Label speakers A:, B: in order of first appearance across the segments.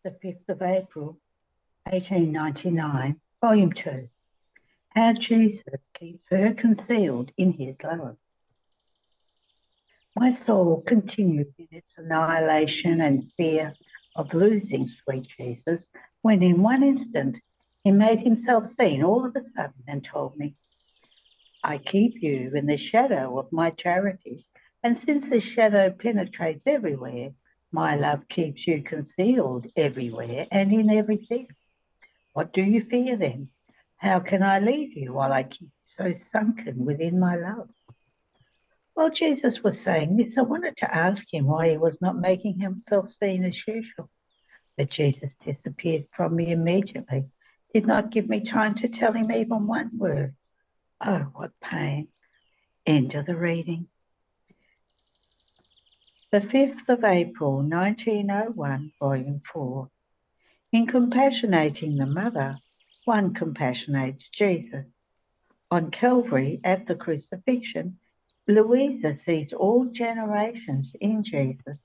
A: the 5th of April, 1899, Volume 2. How Jesus Keeps Her Concealed in His Love. My soul continued in its annihilation and fear of losing sweet Jesus, when in one instant he made himself seen all of a sudden and told me, I keep you in the shadow of my charity, and since the shadow penetrates everywhere, my love keeps you concealed everywhere and in everything. What do you fear then? How can I leave you while I keep you so sunken within my love? While Jesus was saying this, I wanted to ask him why he was not making himself seen as usual. But Jesus disappeared from me immediately, did not give me time to tell him even one word. Oh, what pain. End of the reading. The 5th of April, 1901, Volume 4. In compassionating the mother, one compassionates Jesus. On Calvary, at the crucifixion, Louisa sees all generations in Jesus.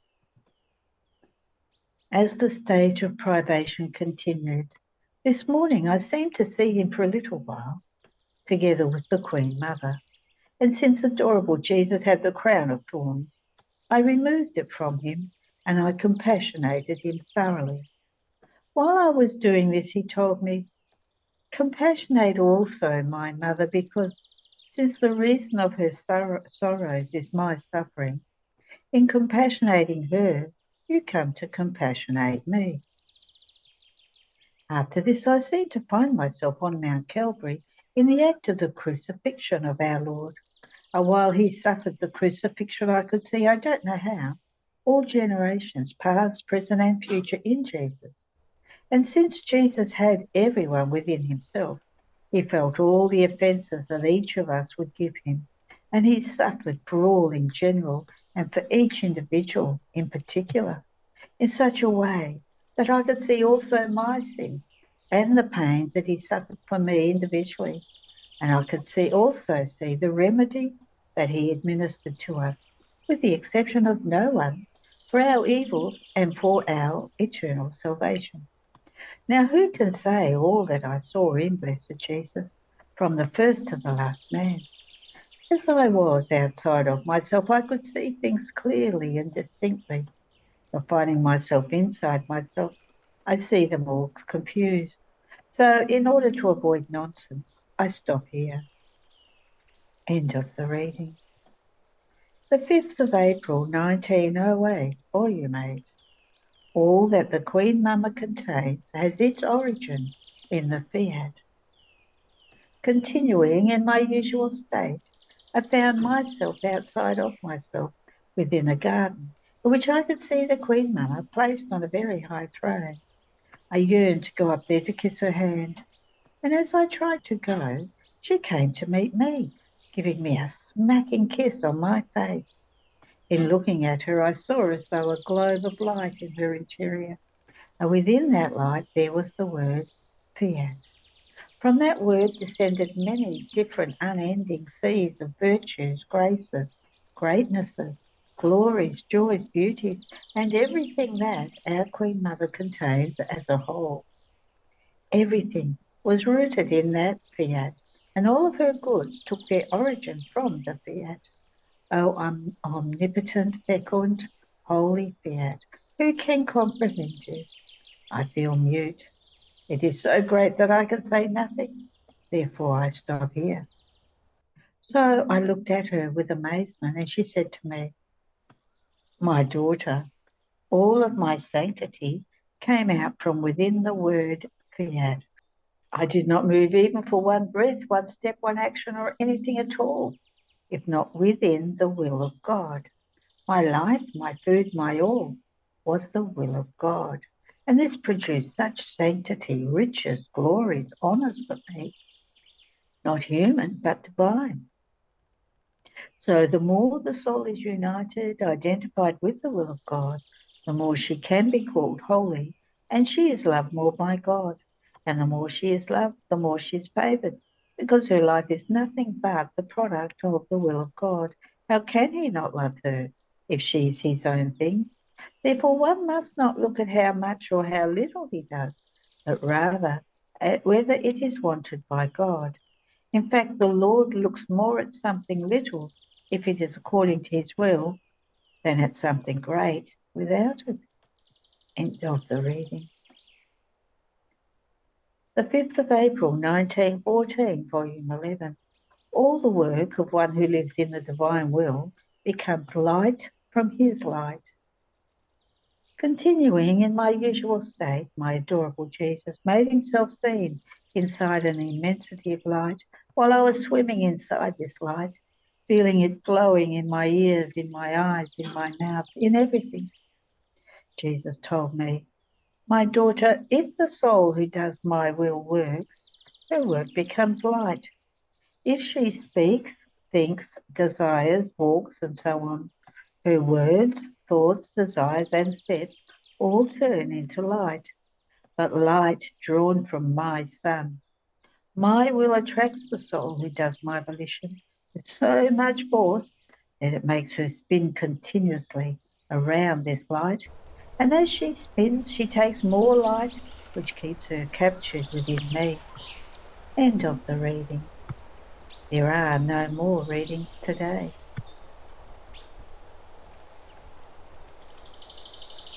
A: As the state of privation continued, this morning I seemed to see him for a little while, together with the Queen Mother. And since adorable Jesus had the crown of thorns, I removed it from him and I compassionated him thoroughly. While I was doing this, he told me, compassionate also my mother, because since the reason of her sorrows is my suffering, in compassionating her, you come to compassionate me. After this, I seemed to find myself on Mount Calvary in the act of the crucifixion of our Lord. While he suffered the crucifixion, I could see, I don't know how, all generations, past, present, and future, in Jesus. And since Jesus had everyone within himself, he felt all the offences that each of us would give him, and he suffered for all in general and for each individual in particular, in such a way that I could see also my sins and the pains that he suffered for me individually. And I could also see the remedy that he administered to us, with the exception of no one, for our evils and for our eternal salvation. Now, who can say all that I saw in blessed Jesus, from the first to the last man? As I was outside of myself, I could see things clearly and distinctly. But finding myself inside myself, I see them all confused. So in order to avoid nonsense, I stop here. End of the reading. The 5th of April, 1908, Volume 8. All that the Queen Mama contains has its origin in the fiat. Continuing in my usual state, I found myself outside of myself within a garden, in which I could see the Queen Mama placed on a very high throne. I yearned to go up there to kiss her hand, and as I tried to go, she came to meet me, giving me a smacking kiss on my face. In looking at her, I saw as though a globe of light in her interior, and within that light there was the word fiat. From that word descended many different unending seas of virtues, graces, greatnesses, glories, joys, beauties, and everything that our Queen Mother contains as a whole. Everything was rooted in that fiat, and all of her goods took their origin from the fiat. O omnipotent, fecund, holy fiat, who can comprehend you? I feel mute. It is so great that I can say nothing. Therefore I stop here. So I looked at her with amazement, and she said to me, my daughter, all of my sanctity came out from within the word fiat. I did not move even for one breath, one step, one action, or anything at all, if not within the will of God. My life, my food, my all was the will of God. And this produced such sanctity, riches, glories, honours for me, not human, but divine. So the more the soul is united, identified with the will of God, the more she can be called holy, and she is loved more by God. And the more she is loved, the more she is favoured, because her life is nothing but the product of the will of God. How can he not love her if she is his own thing? Therefore, one must not look at how much or how little he does, but rather at whether it is wanted by God. In fact, the Lord looks more at something little, if it is according to his will, than at something great without it. End of the reading. The 5th of April, 1914, Volume 11. All the work of one who lives in the divine will becomes light from his light. Continuing in my usual state, my adorable Jesus made himself seen inside an immensity of light while I was swimming inside this light, feeling it flowing in my ears, in my eyes, in my mouth, in everything. Jesus told me, my daughter, if the soul who does my will works, her work becomes light. If she speaks, thinks, desires, walks, and so on, her words, thoughts, desires, and steps all turn into light, but light drawn from my sun. My will attracts the soul who does my volition with so much force that it makes her spin continuously around this light, and as she spins, she takes more light, which keeps her captured within me. End of the reading. There are no more readings today.